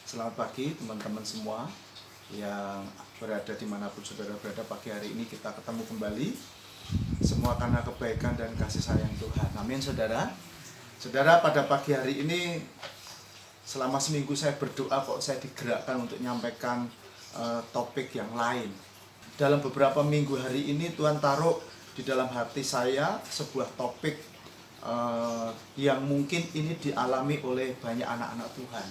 Selamat pagi teman-teman semua yang berada dimanapun saudara berada. Pagi hari ini kita ketemu kembali, semua karena kebaikan dan kasih sayang Tuhan. Amin saudara. Saudara, pada pagi hari ini selama seminggu saya berdoa kok saya digerakkan untuk menyampaikan topik yang lain. Dalam beberapa minggu hari ini Tuhan taruh di dalam hati saya sebuah topik yang mungkin ini dialami oleh banyak anak-anak Tuhan.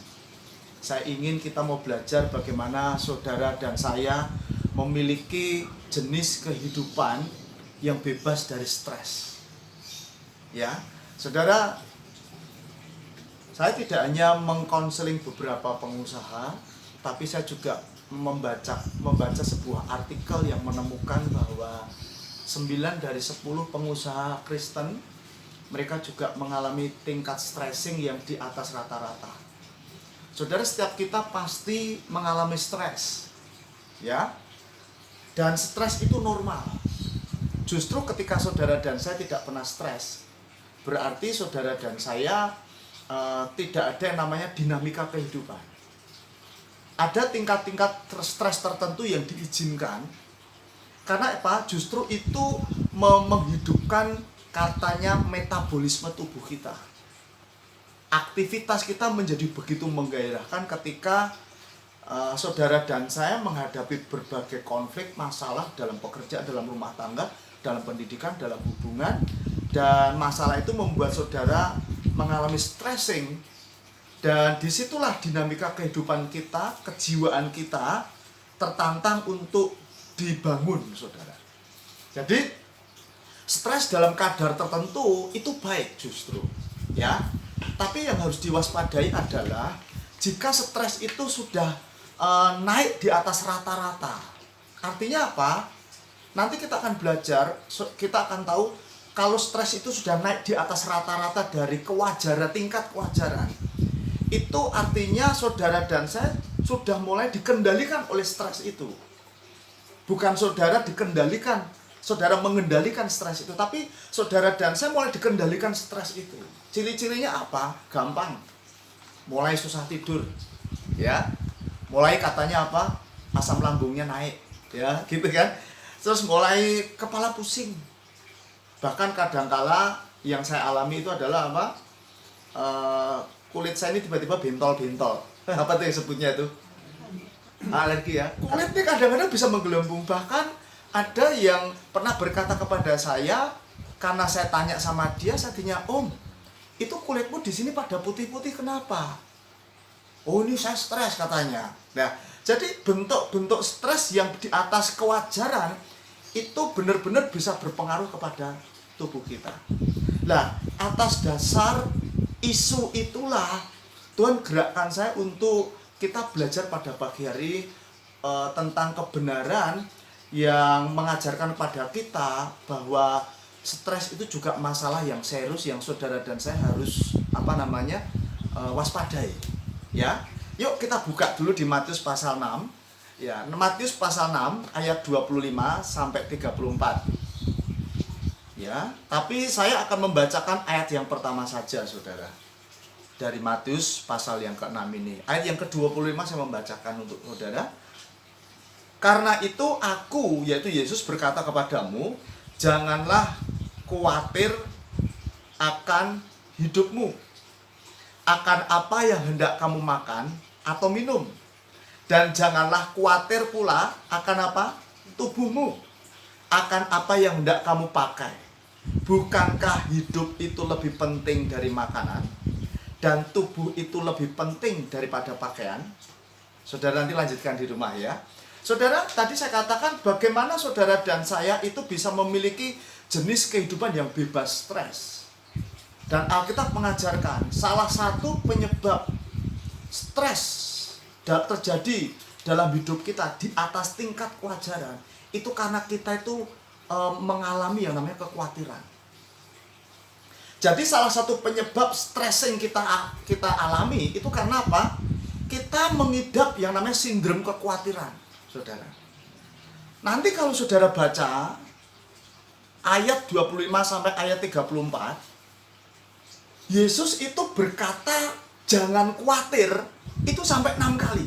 Saya ingin kita mau belajar bagaimana saudara dan saya memiliki jenis kehidupan yang bebas dari stres. Ya, saudara, saya tidak hanya mengkonseling beberapa pengusaha, tapi saya juga membaca sebuah artikel yang menemukan bahwa 9 dari 10 pengusaha Kristen mereka juga mengalami tingkat stressing yang di atas rata-rata. Saudara, setiap kita pasti mengalami stres, ya, dan stres itu normal. Justru ketika saudara dan saya tidak pernah stres, berarti saudara dan saya tidak ada yang namanya dinamika kehidupan. Ada tingkat-tingkat stres tertentu yang diizinkan, karena apa? Justru itu menghidupkan katanya metabolisme tubuh kita. Aktivitas kita menjadi begitu menggairahkan ketika saudara dan saya menghadapi berbagai konflik, masalah dalam pekerjaan, dalam rumah tangga, dalam pendidikan, dalam hubungan. Dan masalah itu membuat saudara mengalami stressing. Dan disitulah dinamika kehidupan kita, kejiwaan kita tertantang untuk dibangun, saudara. Jadi stres dalam kadar tertentu itu baik justru, ya. Tapi yang harus diwaspadai adalah jika stres itu sudah naik di atas rata-rata. Artinya apa? Nanti kita akan belajar, kita akan tahu kalau stres itu sudah naik di atas rata-rata dari kewajaran, tingkat kewajaran. Itu artinya saudara dan saya sudah mulai dikendalikan oleh stres itu. Bukan saudara dikendalikan, saudara mengendalikan stres itu, tapi saudara dan saya mulai dikendalikan stres itu. Ciri-cirinya apa? Gampang. Mulai susah tidur, ya. Mulai katanya apa? Asam lambungnya naik, ya, gitu kan. Terus mulai kepala pusing. Bahkan kadangkala yang saya alami itu adalah apa? Kulit saya ini tiba-tiba bentol-bentol. Apa tuh yang sebutnya itu? Alergi, ya. Kulit ini kadang-kadang bisa menggelembung. Bahkan ada yang pernah berkata kepada saya, karena saya tanya sama dia, saya tanya, "Om, itu kulitmu di sini pada putih-putih kenapa?" "Oh, ini saya stres," katanya. Nah, jadi bentuk-bentuk stres yang di atas kewajaran itu benar-benar bisa berpengaruh kepada tubuh kita. Nah, atas dasar isu itulah Tuhan gerakkan saya untuk kita belajar pada pagi hari tentang kebenaran yang mengajarkan pada kita bahwa stres itu juga masalah yang serius yang saudara dan saya harus waspadai, ya. Yuk kita buka dulu di Matius pasal 6, ya. Matius pasal 6 ayat 25 sampai 34. Ya, tapi saya akan membacakan ayat yang pertama saja, saudara. Dari Matius pasal yang ke-6 ini. Ayat yang ke-25 saya membacakan untuk saudara. "Karena itu aku," yaitu Yesus, "berkata kepadamu, janganlah khawatir akan hidupmu, akan apa yang hendak kamu makan atau minum. Dan janganlah khawatir pula akan apa? Tubuhmu, akan apa yang hendak kamu pakai. Bukankah hidup itu lebih penting dari makanan, dan tubuh itu lebih penting daripada pakaian?" Saudara nanti lanjutkan di rumah, ya. Saudara, tadi saya katakan bagaimana saudara dan saya itu bisa memiliki jenis kehidupan yang bebas stres. Dan Alkitab mengajarkan salah satu penyebab stres terjadi dalam hidup kita di atas tingkat kewajaran itu karena kita itu mengalami yang namanya kekhawatiran. Jadi salah satu penyebab stres yang kita alami itu karena apa? Kita mengidap yang namanya sindrom kekhawatiran, saudara. Nanti kalau saudara baca ayat 25 sampai ayat 34, Yesus itu berkata jangan khawatir itu sampai 6 kali.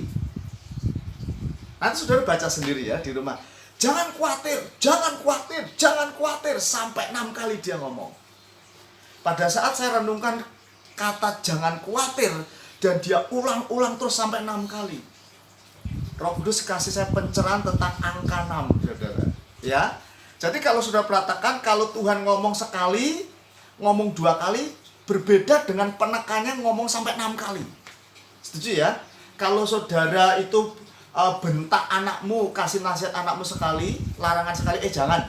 Nanti saudara baca sendiri ya di rumah. Jangan khawatir, jangan khawatir, jangan khawatir. Sampai 6 kali dia ngomong. Pada saat saya renungkan kata jangan khawatir, dan dia ulang-ulang terus sampai 6 kali. Roh Kudus kasih saya pencerahan tentang angka 6, saudara. Ya, jadi kalau sudah perhatikan, kalau Tuhan ngomong sekali, ngomong 2 kali, berbeda dengan penekannya ngomong sampai 6 kali. Setuju ya? Kalau saudara itu bentak anakmu, kasih nasihat anakmu sekali, larangan sekali, jangan.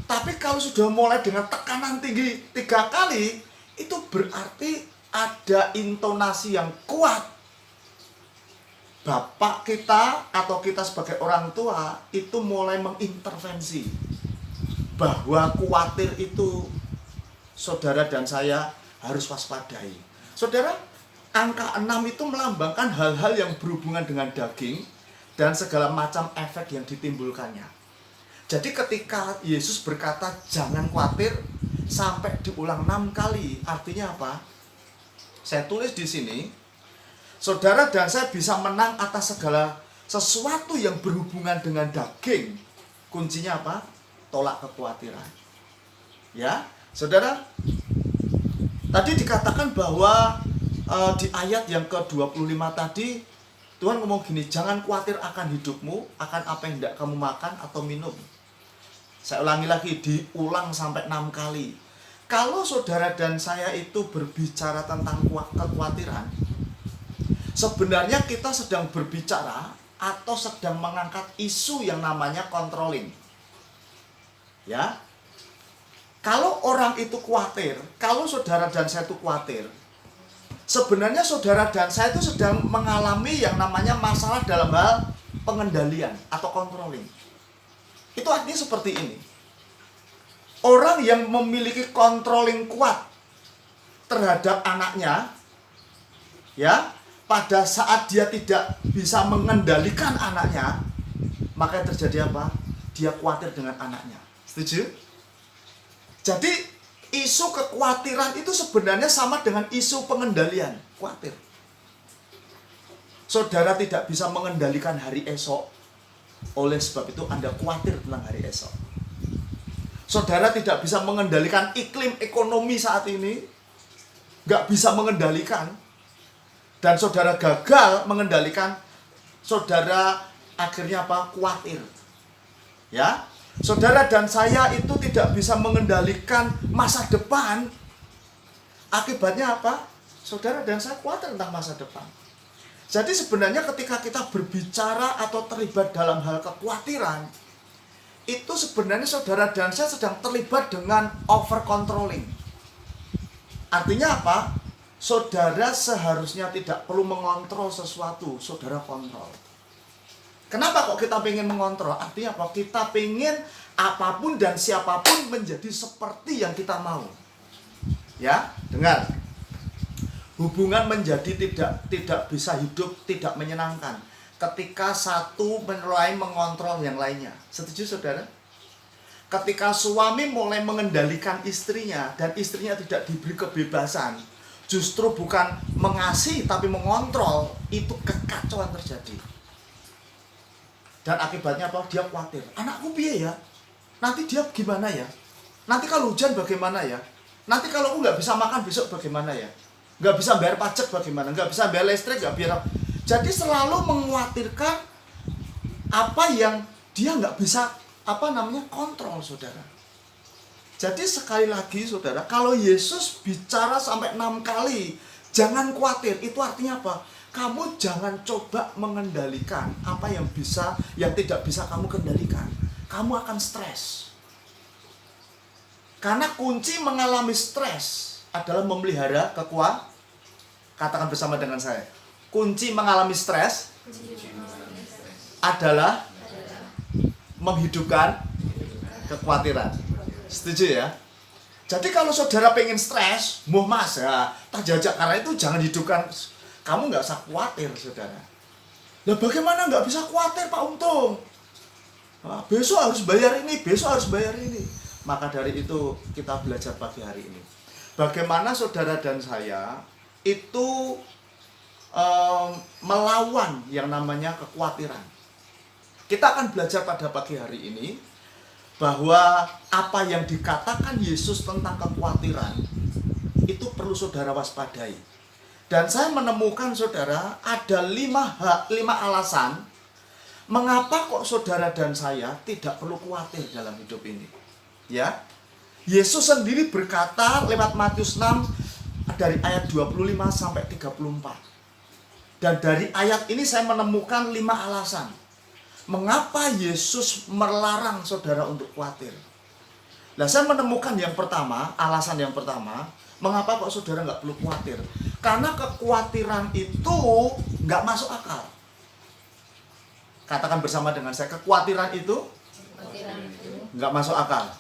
Tapi kalau sudah mulai dengan tekanan tinggi 3 kali, itu berarti ada intonasi yang kuat. Bapak kita atau kita sebagai orang tua itu mulai mengintervensi bahwa khawatir itu saudara dan saya harus waspadai. Saudara, angka 6 itu melambangkan hal-hal yang berhubungan dengan daging dan segala macam efek yang ditimbulkannya. Jadi ketika Yesus berkata jangan khawatir sampai diulang 6 kali, artinya apa? Saya tulis di sini, saudara dan saya bisa menang atas segala sesuatu yang berhubungan dengan daging. Kuncinya apa? Tolak kekhawatiran. Ya, saudara, tadi dikatakan bahwa di ayat yang ke-25 tadi, Tuhan ngomong gini, jangan khawatir akan hidupmu, akan apa yang hendak kamu makan atau minum. Saya ulangi lagi, diulang sampai 6 kali. Kalau saudara dan saya itu berbicara tentang kekhawatiran, sebenarnya kita sedang berbicara atau sedang mengangkat isu yang namanya controlling. Ya. Kalau orang itu khawatir, kalau saudara dan saya itu khawatir, sebenarnya saudara dan saya itu sedang mengalami yang namanya masalah dalam hal pengendalian atau controlling. Itu artinya seperti ini. Orang yang memiliki controlling kuat terhadap anaknya, ya, pada saat dia tidak bisa mengendalikan anaknya, maka terjadi apa? Dia khawatir dengan anaknya. Setuju? Jadi isu kekhawatiran itu sebenarnya sama dengan isu pengendalian, khawatir. Saudara tidak bisa mengendalikan hari esok, oleh sebab itu Anda khawatir tentang hari esok. Saudara tidak bisa mengendalikan iklim ekonomi saat ini, nggak bisa mengendalikan, dan saudara gagal mengendalikan, saudara akhirnya apa? Khawatir. Ya, saudara dan saya itu tidak bisa mengendalikan masa depan. Akibatnya apa? Saudara dan saya khawatir tentang masa depan. Jadi sebenarnya ketika kita berbicara atau terlibat dalam hal kekhawatiran, itu sebenarnya saudara dan saya sedang terlibat dengan over controlling. Artinya apa? Saudara seharusnya tidak perlu mengontrol sesuatu, saudara kontrol. Kenapa kok kita pengen mengontrol? Artinya apa? Kita pengen apapun dan siapapun menjadi seperti yang kita mau. Ya, dengar. Hubungan menjadi tidak bisa hidup, tidak menyenangkan ketika satu mulai mengontrol yang lainnya. Setuju saudara? Ketika suami mulai mengendalikan istrinya dan istrinya tidak diberi kebebasan, justru bukan mengasihi tapi mengontrol, itu kekacauan terjadi. Dan akibatnya apa? Dia khawatir. Anakku piye ya? Nanti dia gimana ya? Nanti kalau hujan bagaimana ya? Nanti kalau aku nggak bisa makan besok bagaimana ya? Nggak bisa bayar pajak bagaimana? Nggak bisa bayar listrik, nggak biar. Jadi selalu mengkhawatirkan apa yang dia nggak bisa kontrol, saudara. Jadi sekali lagi saudara, kalau Yesus bicara sampai 6 kali, jangan khawatir, itu artinya apa? Kamu jangan coba mengendalikan apa yang tidak bisa kamu kendalikan. Kamu akan stres. Karena kunci mengalami stres adalah memelihara kekuatan. Katakan bersama dengan saya. Kunci mengalami stres adalah menghidupkan kekhawatiran. Setuju ya? Jadi kalau saudara pengen stres, mas ya, tak jajak karena itu jangan hidupkan. Kamu nggak usah khawatir, saudara. Nah bagaimana nggak bisa khawatir Pak Untung? Nah, besok harus bayar ini, besok harus bayar ini. Maka dari itu kita belajar pagi hari ini. Bagaimana saudara dan saya itu melawan yang namanya kekhawatiran. Kita akan belajar pada pagi hari ini bahwa apa yang dikatakan Yesus tentang kekhawatiran itu perlu saudara waspadai. Dan saya menemukan saudara ada 5 alasan mengapa kok saudara dan saya tidak perlu khawatir dalam hidup ini. Ya. Yesus sendiri berkata lewat Matius 6 dari ayat 25 sampai 34. Dan dari ayat ini saya menemukan 5 alasan mengapa Yesus melarang saudara untuk khawatir. Nah, saya menemukan yang pertama, alasan yang pertama, mengapa kok saudara nggak perlu khawatir? Karena kekhawatiran itu nggak masuk akal. Katakan bersama dengan saya, kekhawatiran itu nggak masuk akal.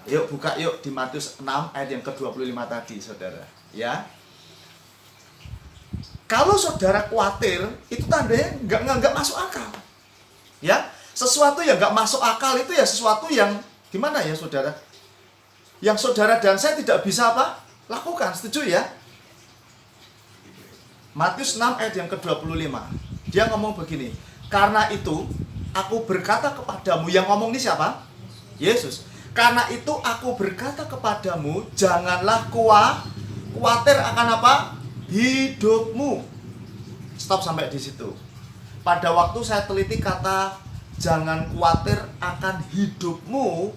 Yuk buka yuk di Matius 6 ayat yang ke-25 tadi, saudara. Ya. Kalau saudara khawatir, itu tandanya nggak masuk akal. Ya, sesuatu yang nggak masuk akal itu ya sesuatu yang gimana ya saudara? Yang saudara dan saya tidak bisa apa? Lakukan, setuju ya? Matius 6 ayat yang ke-25. Dia ngomong begini, karena itu aku berkata kepadamu, yang ngomong ini siapa? Yesus. Karena itu aku berkata kepadamu, janganlah khawatir akan apa? Hidupmu. Stop sampai di situ. Pada waktu saya teliti kata jangan khawatir akan hidupmu,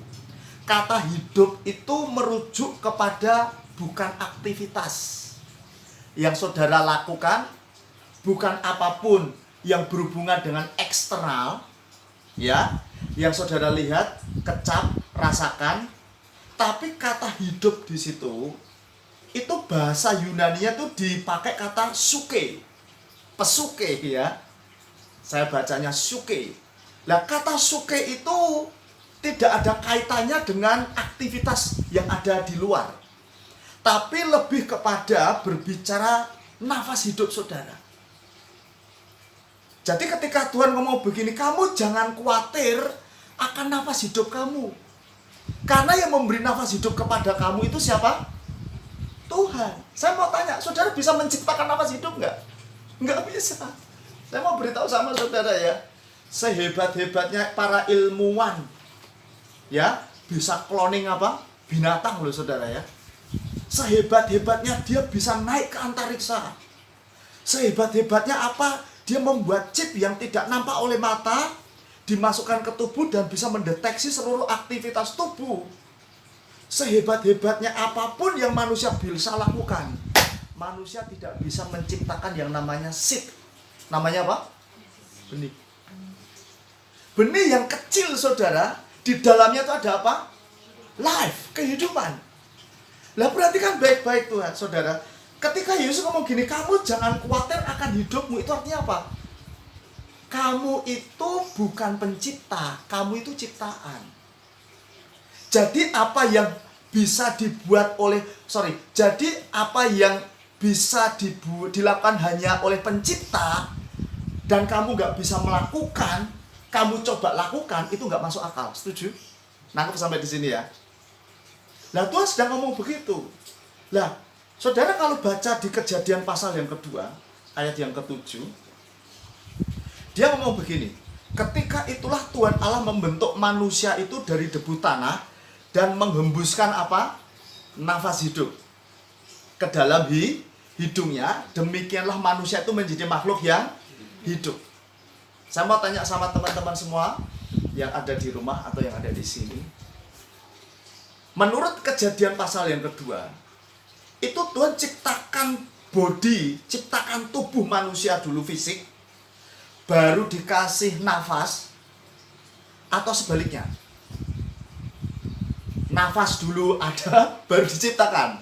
kata hidup itu merujuk kepada bukan aktivitas yang saudara lakukan, bukan apapun yang berhubungan dengan eksternal, ya, yang saudara lihat, kecap, rasakan, tapi kata hidup di situ itu bahasa Yunani-nya tuh dipakai kata suke, pesuke ya. Saya bacanya suke. Nah, kata suke itu tidak ada kaitannya dengan aktivitas yang ada di luar, tapi lebih kepada berbicara nafas hidup saudara. Jadi ketika Tuhan ngomong begini, kamu jangan khawatir akan nafas hidup kamu, karena yang memberi nafas hidup kepada kamu itu siapa? Tuhan. Saya mau tanya, saudara bisa menciptakan nafas hidup nggak? Nggak bisa. Saya mau beritahu sama saudara ya, sehebat-hebatnya para ilmuwan, ya, bisa cloning apa? Binatang loh saudara ya. Sehebat-hebatnya dia bisa naik ke antariksa. Sehebat-hebatnya apa? Dia membuat chip yang tidak nampak oleh mata, dimasukkan ke tubuh dan bisa mendeteksi seluruh aktivitas tubuh. Sehebat-hebatnya apapun yang manusia bisa lakukan, manusia tidak bisa menciptakan yang namanya seed. Namanya apa? Benih. Benih yang kecil saudara, di dalamnya itu ada apa? Life, kehidupan. Lah perhatikan baik-baik Tuhan, saudara. Ketika Yesus ngomong gini, kamu jangan khawatir akan hidupmu, itu artinya apa? Kamu itu bukan pencipta, kamu itu ciptaan. Jadi apa yang bisa dibuat oleh, jadi apa yang bisa dilakukan hanya oleh pencipta, dan kamu nggak bisa melakukan, kamu coba lakukan, itu nggak masuk akal. Setuju? Nangkep sampai di sini ya? Nah, Tuhan sedang ngomong begitu. Lah, saudara kalau baca di Kejadian pasal yang kedua, ayat yang ke-7, dia ngomong begini, ketika itulah Tuhan Allah membentuk manusia itu dari debu tanah dan menghembuskan apa? Nafas hidup ke dalam hidungnya. Demikianlah manusia itu menjadi makhluk yang hidup. Saya mau tanya sama teman-teman semua yang ada di rumah atau yang ada di sini. Menurut Kejadian pasal yang kedua, itu Tuhan ciptakan body, ciptakan tubuh manusia dulu fisik, baru dikasih nafas, atau sebaliknya? Nafas dulu ada, baru diciptakan.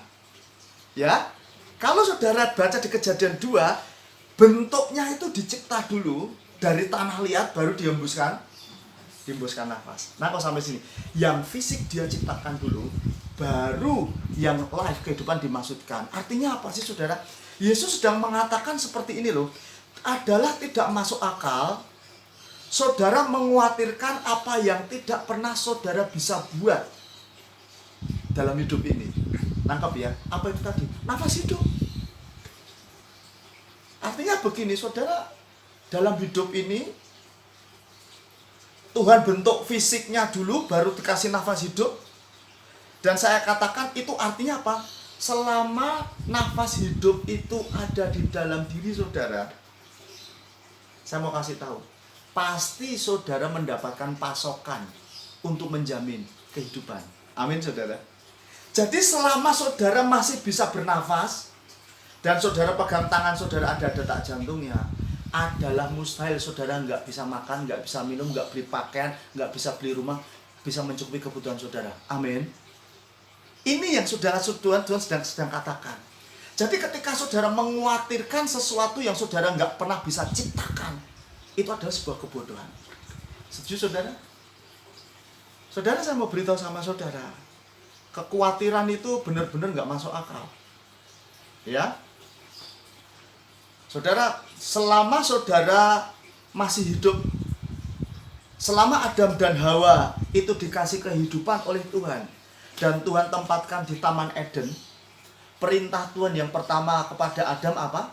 Ya, kalau saudara baca di Kejadian 2, bentuknya itu dicipta dulu, dari tanah liat baru dihembuskan nafas. Nah, kalau sampai sini, yang fisik dia ciptakan dulu, baru yang life, kehidupan dimaksudkan. Artinya apa sih saudara? Yesus sedang mengatakan seperti ini loh, adalah tidak masuk akal saudara mengkhawatirkan apa yang tidak pernah saudara bisa buat dalam hidup ini. Nangkap ya? Apa itu tadi? Nafas hidup. Artinya begini, saudara, dalam hidup ini Tuhan bentuk fisiknya dulu, baru dikasih nafas hidup. Dan saya katakan itu artinya apa? Selama nafas hidup itu ada di dalam diri saudara, saya mau kasih tahu, pasti saudara mendapatkan pasokan untuk menjamin kehidupan. Amin saudara. Jadi selama saudara masih bisa bernafas dan saudara pegang tangan saudara ada detak jantungnya, adalah mustahil saudara nggak bisa makan, nggak bisa minum, nggak beli pakaian, nggak bisa beli rumah, bisa mencukupi kebutuhan saudara. Amin. Ini yang saudara Tuhan sedang katakan. Jadi ketika saudara mengkhawatirkan sesuatu yang saudara nggak pernah bisa ciptakan, itu adalah sebuah kebodohan. Setuju saudara? Saudara, saya mau beritahu sama saudara, kekhawatiran itu benar-benar nggak masuk akal. Ya, saudara, selama saudara masih hidup, selama Adam dan Hawa itu dikasih kehidupan oleh Tuhan, dan Tuhan tempatkan di Taman Eden, perintah Tuhan yang pertama kepada Adam apa?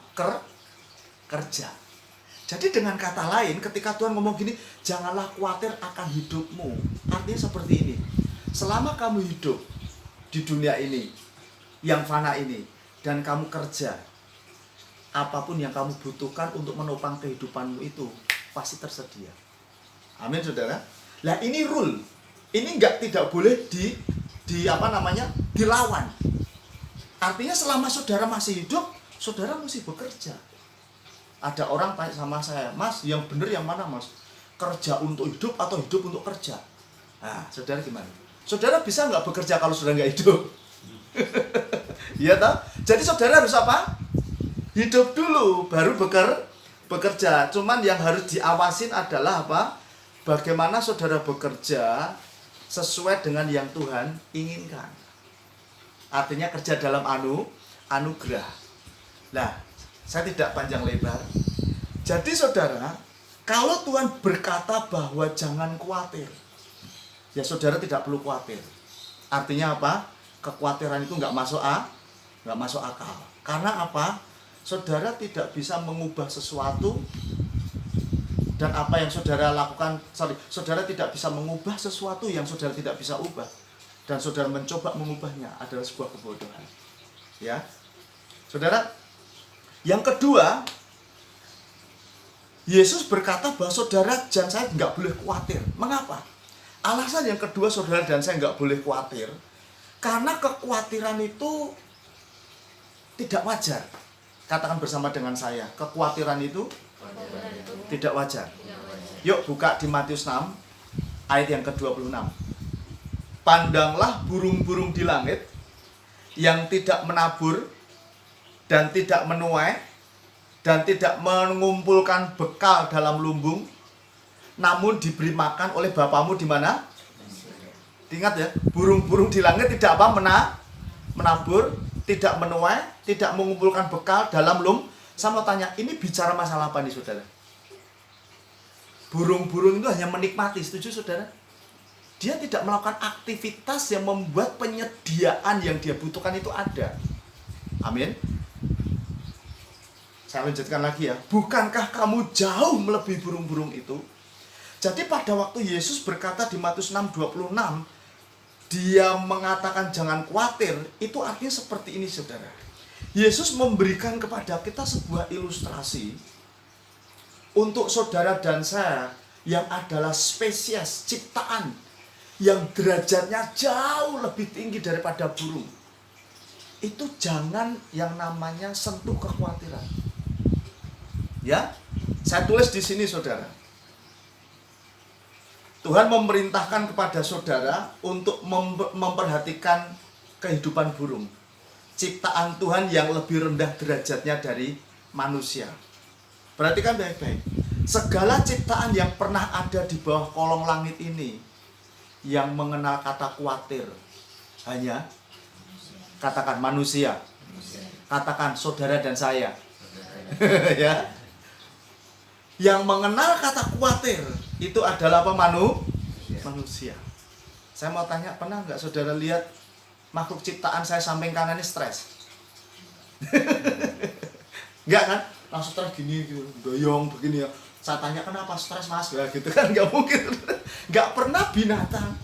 Kerja. Jadi dengan kata lain, ketika Tuhan ngomong gini, janganlah khawatir akan hidupmu. Artinya seperti ini, selama kamu hidup di dunia ini, yang fana ini, dan kamu kerja, apapun yang kamu butuhkan untuk menopang kehidupanmu itu, pasti tersedia. Amin saudara. Nah ini rule, ini tidak boleh dilawan. Artinya selama saudara masih hidup, saudara mesti bekerja. Ada orang tanya sama saya, Mas, yang benar yang mana Mas? Kerja untuk hidup atau hidup untuk kerja? Nah, saudara gimana? Saudara bisa nggak bekerja kalau sudah nggak hidup? Iya toh? Jadi saudara harus apa? Hidup dulu, baru bekerja. Cuman yang harus diawasin adalah apa? Bagaimana saudara bekerja sesuai dengan yang Tuhan inginkan. Artinya kerja dalam anugerah. Nah, saya tidak panjang lebar. Jadi saudara, kalau Tuhan berkata bahwa jangan khawatir, ya saudara tidak perlu khawatir. Artinya apa? Kekhawatiran itu nggak masuk akal. Karena apa? Saudara tidak bisa mengubah sesuatu, dan apa yang saudara lakukan, saudara tidak bisa mengubah sesuatu yang saudara tidak bisa ubah, dan saudara mencoba mengubahnya adalah sebuah kebodohan. Ya, saudara. Yang kedua, Yesus berkata bahwa saudara dan saya nggak boleh khawatir. Mengapa? Alasan yang kedua saudara dan saya nggak boleh khawatir, karena kekhawatiran itu tidak wajar. Katakan bersama dengan saya, kekhawatiran itu tidak wajar. Yuk buka di Matius 6 ayat yang ke-26. Pandanglah burung-burung di langit yang tidak menabur dan tidak menuai dan tidak mengumpulkan bekal dalam lumbung, namun diberi makan oleh Bapamu di mana? Ingat ya, burung-burung di langit tidak apa? Menabur, tidak menuai, tidak mengumpulkan bekal dalam lumbung. Saya mau tanya, ini bicara masalah apa nih saudara? Burung-burung itu hanya menikmati, setuju saudara? Dia tidak melakukan aktivitas yang membuat penyediaan yang dia butuhkan itu ada. Amin. Saya lanjutkan lagi ya. Bukankah kamu jauh melebihi burung-burung itu? Jadi pada waktu Yesus berkata di Matius 6:26, dia mengatakan jangan khawatir, itu artinya seperti ini saudara. Yesus memberikan kepada kita sebuah ilustrasi untuk saudara dan saya yang adalah spesies ciptaan yang derajatnya jauh lebih tinggi daripada burung. Itu jangan yang namanya sentuh kekhawatiran. Ya, saya tulis di sini saudara. Tuhan memerintahkan kepada saudara untuk memperhatikan kehidupan burung. Ciptaan Tuhan yang lebih rendah derajatnya dari manusia. Perhatikan baik-baik. Segala ciptaan yang pernah ada di bawah kolong langit ini yang mengenal kata khawatir hanya katakan manusia. Katakan saudara dan saya. Ya. Yang mengenal kata khawatir itu adalah apa? Manusia. Saya mau tanya, pernah nggak saudara lihat makhluk ciptaan saya samping kanan ini stres? Enggak kan? langsung stres gini gitu, doyong begini ya. Saya tanya kenapa stres mas ya gitu kan, nggak mungkin. Nggak pernah binatang.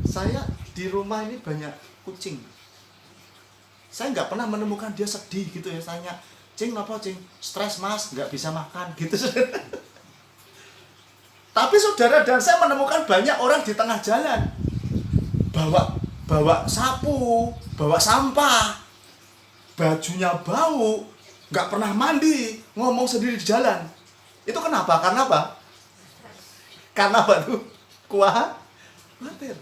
Saya di rumah ini banyak kucing. Saya nggak pernah menemukan dia sedih gitu ya. Tanya, Cing apa Cing? Stres mas, nggak bisa makan gitu. Tapi saudara dan saya menemukan banyak orang di tengah jalan bawa sapu, bawa sampah, bajunya bau, nggak pernah mandi, ngomong sendiri di jalan. Itu kenapa? Karena apa? Karena apa tuh? Khawatir.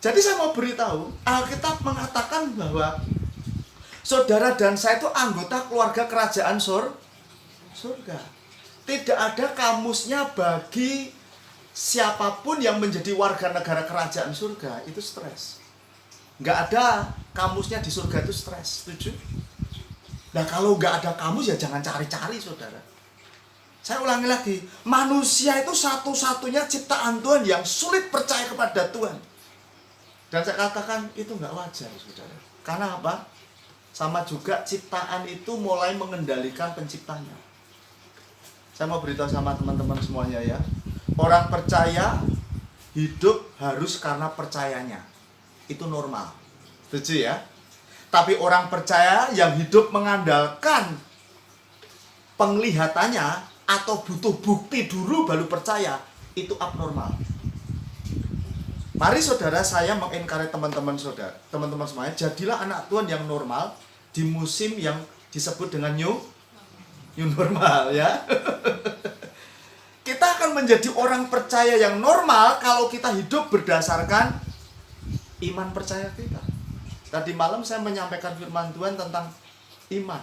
Jadi saya mau beritahu, Alkitab mengatakan bahwa saudara dan saya itu anggota keluarga kerajaan surga. Tidak ada kamusnya bagi siapapun yang menjadi warga negara kerajaan surga itu stres. Nggak ada kamusnya di surga itu stres. Setuju? Nah kalau nggak ada kamus ya jangan cari-cari saudara. Saya ulangi lagi, manusia itu satu-satunya ciptaan Tuhan yang sulit percaya kepada Tuhan. Dan saya katakan itu nggak wajar saudara. Karena apa? Sama juga ciptaan itu mulai mengendalikan penciptanya. Saya mau beritahu sama teman-teman semuanya ya. Orang percaya hidup harus karena percayanya. Itu normal. Setuju ya? Tapi orang percaya yang hidup mengandalkan penglihatannya atau butuh bukti dulu baru percaya, itu abnormal. Mari saudara saya mengencourage teman-teman saudara, teman-teman semuanya, jadilah anak Tuhan yang normal di musim yang disebut dengan new normal ya. Kita akan menjadi orang percaya yang normal kalau kita hidup berdasarkan iman percaya kita. Tadi malam saya menyampaikan firman Tuhan tentang iman.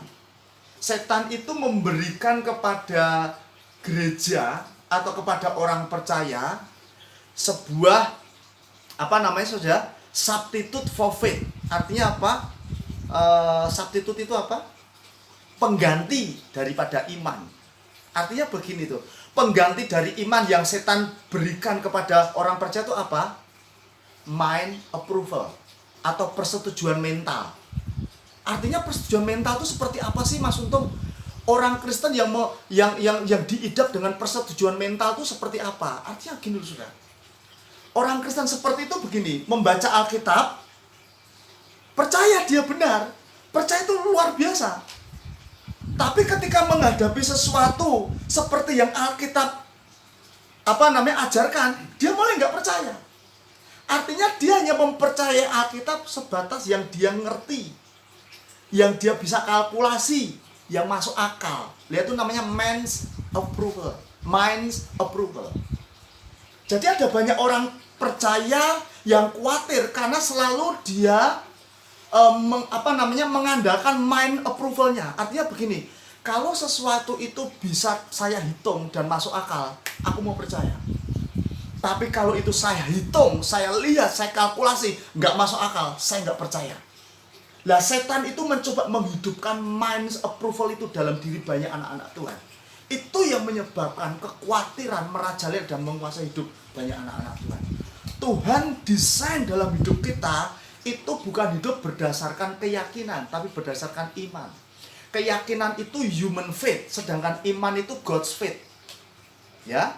Setan itu memberikan kepada gereja atau kepada orang percaya sebuah saudara? Substitute for faith. Artinya apa? Substitute itu apa? Pengganti daripada iman. Artinya begini tuh. Pengganti dari iman yang setan berikan kepada orang percaya itu apa? Mind approval atau persetujuan mental. Artinya persetujuan mental itu seperti apa sih Mas Untung? Orang Kristen yang diidap dengan persetujuan mental itu seperti apa? Artinya gini dulu saudara. Orang Kristen seperti itu begini, membaca Alkitab, percaya dia benar, percaya itu luar biasa. Tapi ketika menghadapi sesuatu seperti yang Alkitab ajarkan, dia mulai nggak percaya. Artinya dia hanya mempercayai Alkitab sebatas yang dia ngerti, yang dia bisa kalkulasi, yang masuk akal. Lihat itu namanya mind's approval. Jadi ada banyak orang percaya yang khawatir karena selalu dia mengandalkan mind approvalnya. Artinya begini, kalau sesuatu itu bisa saya hitung dan masuk akal, aku mau percaya. Tapi kalau itu saya hitung, saya lihat, saya kalkulasi, nggak masuk akal, saya nggak percaya. Lah setan itu mencoba menghidupkan mind approval itu dalam diri banyak anak-anak Tuhan. Itu yang menyebabkan kekhawatiran merajalela dan menguasai hidup banyak anak-anak Tuhan. Tuhan desain dalam hidup kita itu bukan hidup berdasarkan keyakinan, tapi berdasarkan iman. Keyakinan itu human faith, sedangkan iman itu God's faith. Ya,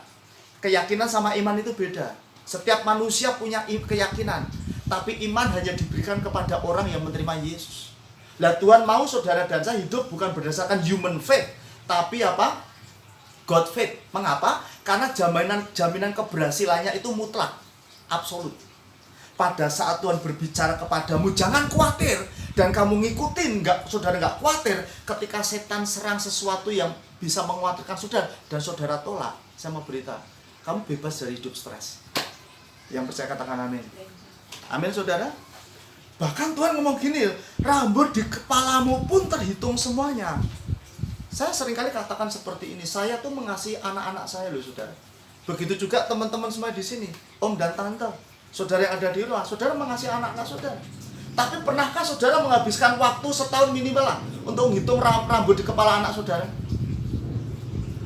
keyakinan sama iman itu beda. Setiap manusia punya keyakinan, tapi iman hanya diberikan kepada orang yang menerima Yesus. Lah Tuhan mau saudara dan saya hidup bukan berdasarkan human faith, tapi apa? God faith. Mengapa? Karena jaminan keberhasilannya itu mutlak, absolut. Pada saat Tuhan berbicara kepadamu, jangan khawatir, dan kamu ngikutin, saudara nggak khawatir. Ketika setan serang sesuatu yang bisa mengkhawatirkan saudara, dan saudara tolak, saya mau berita, kamu bebas dari hidup stres. Yang percaya katakan amin. Amin saudara. Bahkan Tuhan ngomong gini, rambut di kepalamu pun terhitung semuanya. Saya seringkali katakan seperti ini, saya tuh mengasihi anak-anak saya loh saudara. Begitu juga teman-teman semua di sini, om dan tante, saudara yang ada di rumah, saudara mengasihi anak-anak saudara. Tapi pernahkah saudara menghabiskan waktu setahun minimal lah untuk menghitung rambut di kepala anak saudara?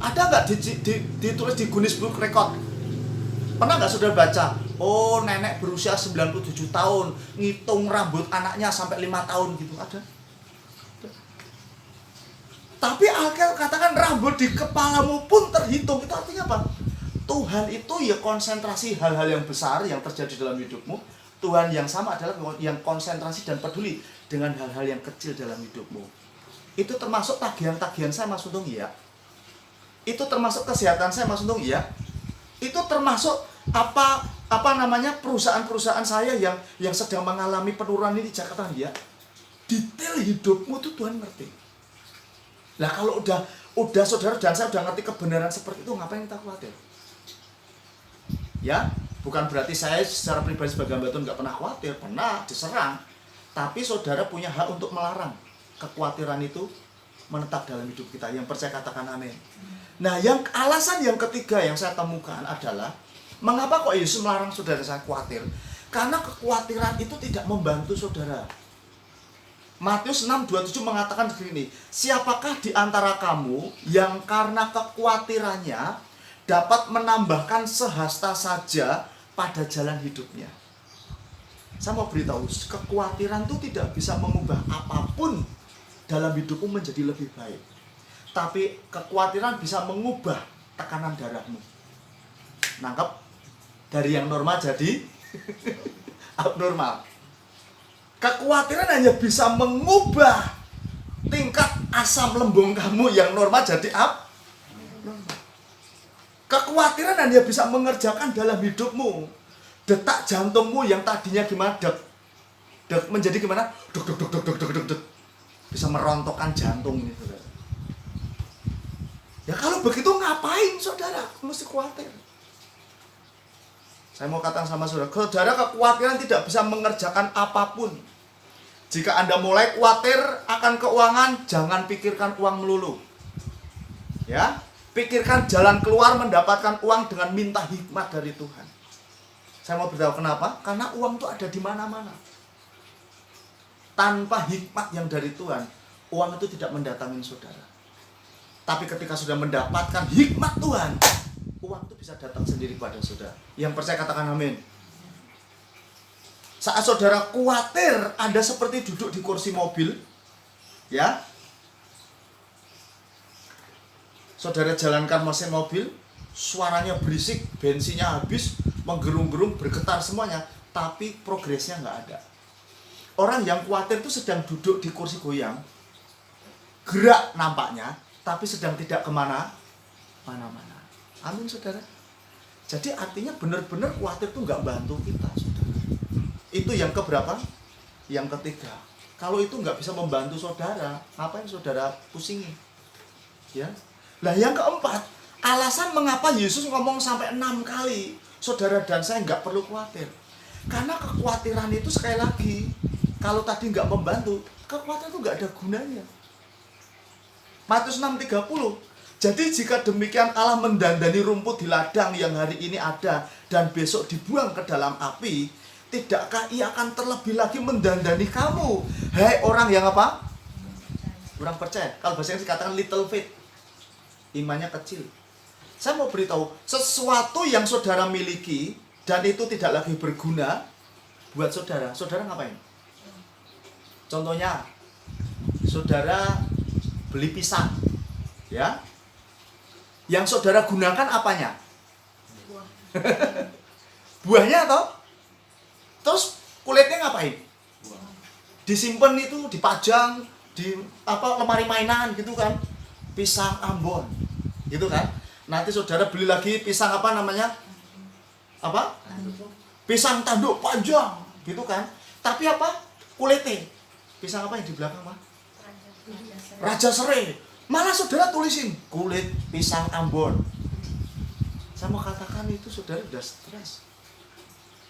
Ada nggak ditulis di Guinness Book Record? Pernah nggak saudara baca? Oh, nenek berusia 97 tahun ngitung rambut anaknya sampai 5 tahun gitu. Ada? Tapi Alkitab katakan rambut di kepalamu pun terhitung. Itu artinya apa? Tuhan itu ya konsentrasi hal-hal yang besar yang terjadi dalam hidupmu. Tuhan yang sama adalah yang konsentrasi dan peduli dengan hal-hal yang kecil dalam hidupmu. Itu termasuk tagihan-tagihan saya, Mas Untung, iya. Itu termasuk kesehatan saya, Mas Untung, iya. Itu termasuk perusahaan-perusahaan saya yang sedang mengalami penurunan ini di Jakarta, ya. Detail hidupmu itu Tuhan ngerti. Nah, kalau udah saudara dan saya udah ngerti kebenaran seperti itu, ngapain kita khawatir? Ya, bukan berarti saya secara pribadi sebagai hamba Tuhan nggak pernah khawatir, pernah diserang. Tapi saudara punya hak untuk melarang kekhawatiran itu menetap dalam hidup kita. Yang percaya katakan amin. Nah, alasan yang ketiga yang saya temukan adalah mengapa kok Yesus melarang saudara saya khawatir? Karena kekhawatiran itu tidak membantu saudara. Matius 6:27 mengatakan begini, siapakah di antara kamu yang karena kekhawatirannya dapat menambahkan sehasta saja pada jalan hidupnya? Saya mau beritahu, kekhawatiran itu tidak bisa mengubah apapun dalam hidupmu menjadi lebih baik. Tapi kekhawatiran bisa mengubah tekanan darahmu. Nangkep? Dari yang normal jadi abnormal. Kekhawatiran hanya bisa mengubah tingkat asam lambung kamu yang normal jadi abnormal. Kekhawatiran hanya bisa mengerjakan dalam hidupmu detak jantungmu yang tadinya gimana dek menjadi gimana dek bisa merontokkan jantung ini, saudara. Ya kalau begitu ngapain saudara mesti khawatir? Saya mau katakan sama saudara, kekhawatiran tidak bisa mengerjakan apapun. Jika Anda mulai khawatir akan keuangan, jangan pikirkan uang melulu. Ya, pikirkan jalan keluar mendapatkan uang dengan minta hikmat dari Tuhan. Saya mau beritahu kenapa? Karena uang itu ada di mana-mana. Tanpa hikmat yang dari Tuhan, uang itu tidak mendatangin saudara. Tapi ketika sudah mendapatkan hikmat Tuhan, uang itu bisa datang sendiri pada saudara. Yang percaya katakan amin. Saat saudara khawatir, Anda seperti duduk di kursi mobil, ya. Saudara jalankan mesin mobil, suaranya berisik, bensinnya habis, menggerung-gerung, bergetar semuanya, tapi progresnya nggak ada. Orang yang khawatir itu sedang duduk di kursi goyang, gerak nampaknya, tapi sedang tidak mana-mana. Amin, saudara. Jadi artinya benar-benar khawatir itu nggak bantu kita, saudara. Itu yang keberapa? Yang ketiga. Kalau itu nggak bisa membantu saudara, ngapain saudara pusingi? Ya. Nah, yang keempat, alasan mengapa Yesus ngomong sampai 6 kali, saudara dan saya nggak perlu khawatir. Karena kekhawatiran itu sekali lagi, kalau tadi nggak membantu, kekhawatiran itu nggak ada gunanya. Matius 6:30. Jadi jika demikian Allah mendandani rumput di ladang yang hari ini ada dan besok dibuang ke dalam api, tidakkah Ia akan terlebih lagi mendandani kamu? Hai orang yang apa? Kurang percaya. Kalau bahasa Inggris dikatakan little faith. Imannya kecil. Saya mau beritahu, sesuatu yang saudara miliki dan itu tidak lagi berguna buat saudara, saudara ngapain? Contohnya, saudara beli pisang, ya. Yang saudara gunakan apanya? Buahnya atau? Terus kulitnya ngapain? Disimpan itu, dipajang di lemari mainan gitu kan. Pisang Ambon. Gitu kan? Nanti saudara beli lagi pisang apa namanya? Apa? Pisang tanduk panjang, gitu kan? Tapi apa? Kulitnya. Pisang apa yang di belakang, Pak? Raja Serai. Malah saudara tulisin kulit pisang Ambon. Saya mau katakan itu saudara sudah stres.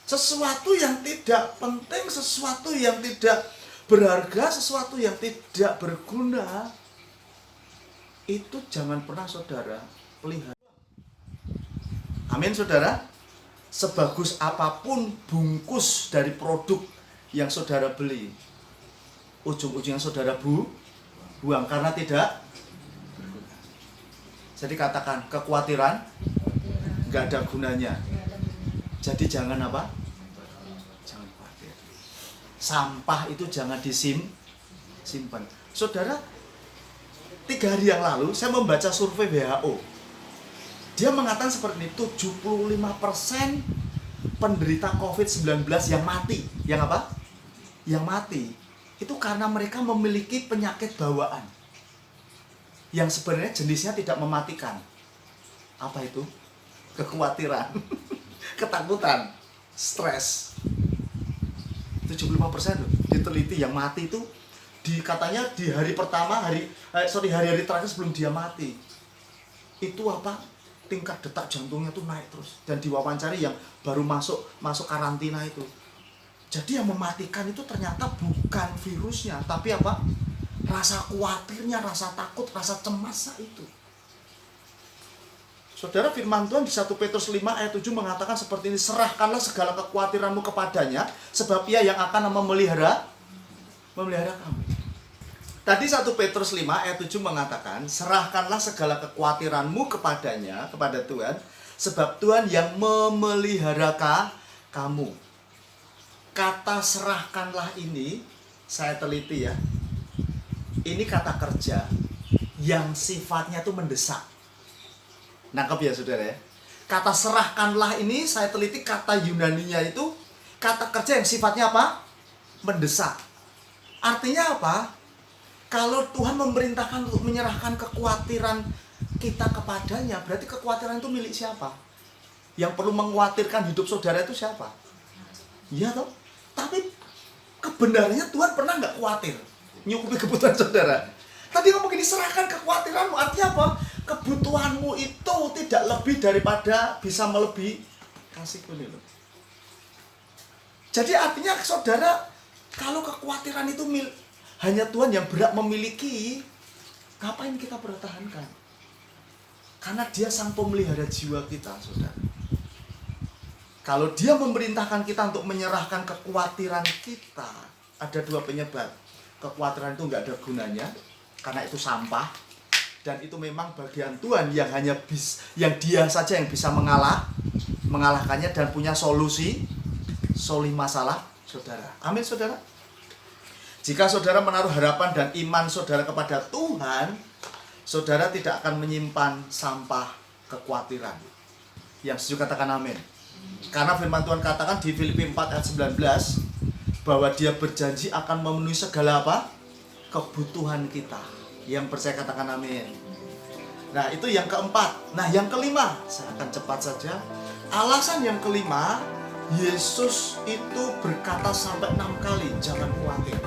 Sesuatu yang tidak penting, sesuatu yang tidak berharga, sesuatu yang tidak berguna, itu jangan pernah saudara pelihara. Amin, saudara. Sebagus apapun bungkus dari produk yang saudara beli, ujung-ujungnya saudara buang karena tidak berguna. Jadi katakan kekhawatiran nggak ada gunanya. Jadi jangan apa? Jangan khawatir. Sampah itu jangan disimpan. Saudara, 3 hari yang lalu saya membaca survei WHO. Dia mengatakan seperti ini, 75% penderita COVID-19 yang mati. Yang apa? Yang mati. Itu karena mereka memiliki penyakit bawaan. Yang sebenarnya jenisnya tidak mematikan. Apa itu? Kekhawatiran, ketakutan, stres. 75% loh, diteliti yang mati itu katanya di hari pertama, hari-hari terakhir sebelum dia mati. Itu apa? Tingkat detak jantungnya tuh naik terus. Dan diwawancari yang baru masuk karantina itu. Jadi yang mematikan itu ternyata bukan virusnya, tapi apa? Rasa khawatirnya, rasa takut, rasa cemasnya itu. Saudara, firman Tuhan di 1 Petrus 5 ayat 7 mengatakan seperti ini, serahkanlah segala kekhawatiranmu kepadanya, sebab ia yang akan memelihara kamu. Tadi 1 Petrus 5 ayat 7 mengatakan, serahkanlah segala kekhawatiranmu kepadanya, kepada Tuhan, sebab Tuhan yang memelihara kamu. Kata serahkanlah ini, saya teliti ya, ini kata kerja yang sifatnya itu mendesak. Nangkep ya saudara ya? Kata serahkanlah ini saya teliti, kata Yunaninya itu kata kerja yang sifatnya apa? Mendesak. Artinya apa? Kalau Tuhan memerintahkan untuk menyerahkan kekhawatiran kita kepadanya, berarti kekhawatiran itu milik siapa? Yang perlu mengkhawatirkan hidup saudara itu siapa? Iya toh? Tapi kebenarannya Tuhan pernah nggak khawatir nyukupi kebutuhan saudara? Tadi ngomong gini, serahkan kekhawatiranmu, artinya apa? Kebutuhanmu itu tidak lebih daripada bisa melebihi kasihku nih loh. Jadi artinya saudara, kalau kekhawatiran itu hanya Tuhan yang berhak memiliki, ngapain kita pertahankan? Karena Dia sang pemelihara jiwa kita, saudara. Kalau Dia memerintahkan kita untuk menyerahkan kekhawatiran kita, ada 2 penyebab. Kekhawatiran itu nggak ada gunanya, karena itu sampah, dan itu memang bagian Tuhan yang yang Dia saja yang bisa mengalahkannya dan punya solusi masalah saudara. Amin saudara. Jika saudara menaruh harapan dan iman saudara kepada Tuhan, saudara tidak akan menyimpan sampah kekhawatiran. Yang setuju katakan amin. Karena firman Tuhan katakan di Filipi 4 ayat 19 bahwa Dia berjanji akan memenuhi segala apa? Kebutuhan kita. Yang percaya katakan amin. Nah itu yang keempat. Nah yang kelima, saya akan cepat saja. Alasan yang kelima, Yesus itu berkata sampai 6 kali, jangan khawatir.